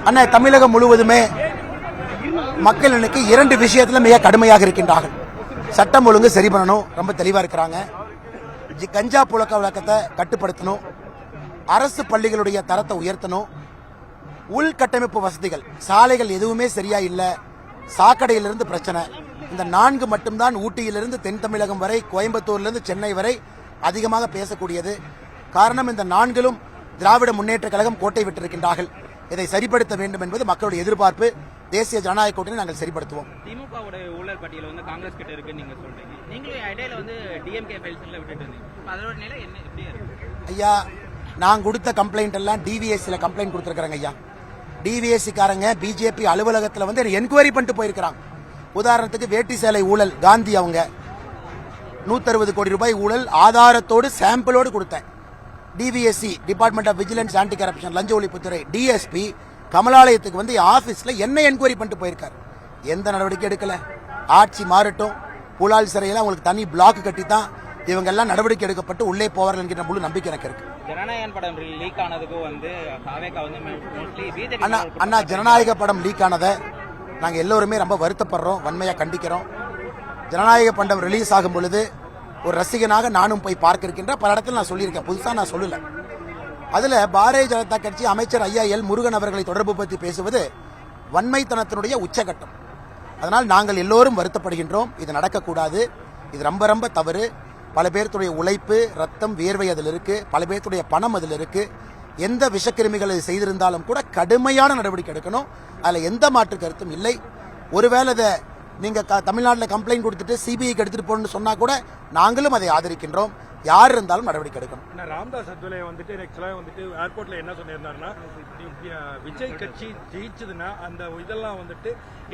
அண்ணா தமிழகம் முழுவதுமே மக்கள் இன்னைக்கு 2 விஷயத்துல மிக கடுமையாக இருக்கின்றார்கள். சட்டம் ஒழுங்கு சரி பண்ணணும், ரொம்ப தெளிவா இருக்கிறாங்க. கஞ்சா புழக்க வழக்கத்தை கட்டுப்படுத்தணும், அரசு பள்ளிகளுடைய தரத்தை உயர்த்தணும், உள்கட்டமைப்பு வசதிகள் சாலைகள் எதுவுமே சரியா இல்ல, சாக்கடையிலிருந்து பிரச்சனை. இந்த 4 மட்டும்தான் ஊட்டியிலிருந்து தென் தமிழகம் வரை, கோயம்புத்தூரிலிருந்து சென்னை வரை அதிகமாக பேசக்கூடியது. காரணம், இந்த 4லும் திராவிட முன்னேற்ற கழகம் கோட்டை விட்டிருக்கின்றார்கள். இதை சரிப்படுத்த வேண்டும் என்பது மக்களுடைய எதிர்பார்ப்பு. தேசிய ஜனநாயக கூட்டணி நாங்கள் சரிப்படுத்துவோம். திமுகவுடைய ஊழல் பட்டியல் வந்து காங்கிரஸ் கிட்ட இருக்குன்னு நீங்க சொல்றீங்க. நீங்களும் இடையில வந்து டிஎம்கே ஃபைல்ஸ்ல விட்டுட்டு இருந்தீங்க. அதோட நிலை என்ன எப்படி இருக்கு? ஐயா, நான் கொடுத்த கம்ப்ளைண்ட் எல்லாம் டிவிஎஸ்சில கம்ப்ளைண்ட் கொடுத்துருக்காங்க ஐயா. டிவிஎஸ்சி காரங்க பிஜேபி அலுவலகத்தில் வந்து என்கொயரி பண்ணிட்டு போயிருக்கிறாங்க. உதாரணத்துக்கு வேட்டி சேலை ஊழல், காந்தி அவங்க 160 கோடி ரூபாய் ஊழல் ஆதாரத்தோடு சாம்பிளோடு கொடுத்தேன். DVSC department of vigilance anti corruption லஞ்ச ஒழிப்புத்துறை டிஎஸ்பி கமலாலயத்துக்கு வந்து ஆபீஸ்ல என்ன என்கொயரி பண்ணிட்டு போயிருக்காரு. எந்த நடவடிக்கை எடுக்கல. ஆட்சி மாறட்டும், புலால் சிறையில் அவங்களுக்கு தனி பிளாக் கட்டி தான் இவங்க எல்லாம் நடவடிக்கை எடுக்கப்பட்டு உள்ளே போவார்கள் என்கிற முழு நம்பிக்கை எனக்கு இருக்கு. ஜனநாயக படம் லீக் ஆனதுக்கு வந்து அண்ணா ஜனநாயக படம் லீக் ஆனதை நாங்கள் எல்லோருமே ரொம்ப வருத்தப்படுறோம், வன்மையாக கண்டிக்கிறோம். ஜனநாயக படம் ரிலீஸ் ஆகும் பொழுது ஒரு ரசிகனாக நானும் போய் பார்க்க இருக்கின்ற பல இடத்துல நான் சொல்லியிருக்கேன், புதுசாக நான் சொல்லல. அதுல பாரதிய ஜனதா கட்சி அமைச்சர் ஐயா எல் முருகன் அவர்களை தொடர்பு பற்றி பேசுவது வன்மைத்தனத்தினுடைய உச்சகட்டம். அதனால் நாங்கள் எல்லோரும் வருத்தப்படுகின்றோம். இது நடக்கக்கூடாது. இது ரொம்ப ரொம்ப தவறு. பல பேர்த்துடைய உழைப்பு, ரத்தம், வேர்வை அதில் இருக்கு. பல பேர்த்துடைய பணம் அதில் இருக்கு. எந்த விஷக்கிருமிகளை செய்திருந்தாலும் கூட கடுமையான நடவடிக்கை எடுக்கணும். அதில் எந்த மாற்று கருத்தும் இல்லை. ஒருவேளை இதை நீங்க தமிழ்நாட்டில் கம்ப்ளைண்ட் கொடுத்துட்டு சிபிஐக்கு எடுத்துட்டு போகணும்னு சொன்னா கூட நாங்களும் அதை ஆதரிக்கின்றோம். யார் இருந்தாலும் நடவடிக்கை எடுக்கணும். ராம்தாஸ் அத்வலே வந்துட்டு ஏர்போர்ட்ல என்ன சொன்னாருன்னா, விஜய் கட்சி ஜெயிச்சதுன்னா அந்த இதெல்லாம் வந்துட்டு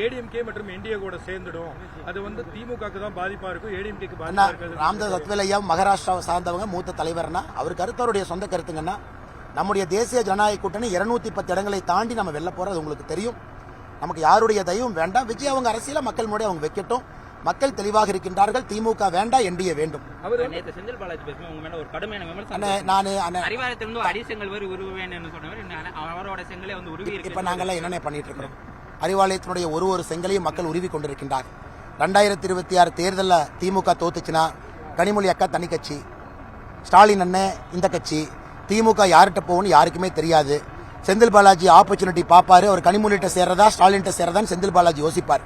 ஏடிஎம்கே மற்றும் என்டிஏ கூட சேர்ந்துடும், அது வந்து திமுகக்கு தான் பாதிப்பா இருக்கும், ஏடிஎம்கேக்கு பாதிப்பா இருக்காது. ராம்தாஸ் அத்வலே ஐயா மகாராஷ்டிராவை சார்ந்தவங்க, மூத்த தலைவர்னா அவர் கருத்தருடைய சொந்த கருத்துங்கன்னா, நம்முடைய தேசிய ஜனநாயக கூட்டணி 210 இடங்களை தாண்டி நம்ம வெல்ல போறது உங்களுக்கு தெரியும். நமக்கு யாருடைய தயவும் வேண்டாம். விஜய் அவங்க அரசியல மக்கள் முன்னாடி அவங்க வைக்கட்டும். மக்கள் தெளிவாக இருக்கின்றார்கள். திமுக வேண்டாம், என்டிஏ வேண்டும். செந்தில் பாலாஜி பேசும்போது உங்க மேல ஒரு கடுமையான இப்ப நாங்கெல்லாம் என்னென்ன பண்ணிட்டு இருக்கிறோம். அறிவாலயத்தினுடைய ஒரு செங்கலையும் மக்கள் உருவி கொண்டிருக்கின்றார். 2026 தேர்தலில் திமுக தோத்துச்சுன்னா கனிமொழி அக்கா தனி கட்சி, ஸ்டாலின் அண்ணன் இந்த கட்சி, திமுக யார்கிட்ட போகணும்னு யாருக்குமே தெரியாது. செந்தில் பாலாஜி ஆப்பர்ச்சுனிட்டி பார்ப்பாரு. அவர் கனிமொழிகிட்ட சேர்றதா ஸ்டாலின்கிட்ட சேர்றதான்னு செந்தில் பாலாஜி யோசிப்பார்.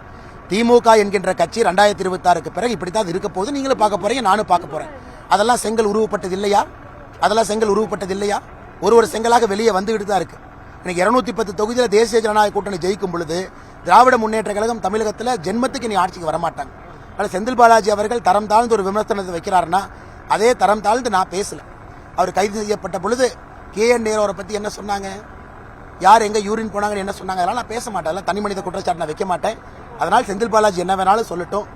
திமுக என்கின்ற கட்சி 2026க்கு பிறகு இப்படித்தான் இருக்க போது. நீங்களும் பார்க்க போறீங்க, நானும் பார்க்க போறேன். அதெல்லாம் செங்கல் உருவப்பட்டது இல்லையா? அதெல்லாம் செங்கல் உருவப்பட்டது இல்லையா? ஒரு செங்கலாக வெளியே வந்துகிட்டு தான் இருக்கு. இன்னைக்கு 210 தொகுதியில் தேசிய ஜனநாயக கூட்டணி ஜெயிக்கும் பொழுது திராவிட முன்னேற்ற கழகம் தமிழகத்தில் ஜென்மத்துக்கு நீ ஆட்சிக்கு வரமாட்டாங்க. ஆனால் செந்தில் பாலாஜி அவர்கள் தரம் தாழ்ந்து ஒரு விமர்சனத்தை வைக்கிறாருன்னா அதே தரம் தாழ்ந்து நான் பேசல. அவர் கைது செய்யப்பட்ட பொழுது KN நேருவை பத்தி என்ன சொன்னாங்க, யார் எங்க யூரின் போனாங்கன்னு என்ன சொன்னாங்க, அதெல்லாம் நான் பேச மாட்டேன். அதெல்லாம் தனி மனித குற்றச்சாட்டு நான் வைக்க மாட்டேன். அதனால் செந்தில் பாலாஜி என்ன வேணாலும் சொல்லட்டும்.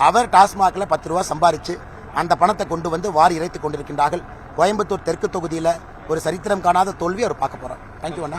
அவர் டாஸ்மாக்ல 10 ரூபா சம்பாரிச்சு அந்த பணத்தை கொண்டு வந்து வாரி இறைத்துக் கொண்டிருக்கின்றார்கள். கோயம்புத்தூர் தெற்கு தொகுதியில் ஒரு சரித்திரம் காணாத தோல்வி அவர் பார்க்க போறார். தேங்க்யூ அண்ணா.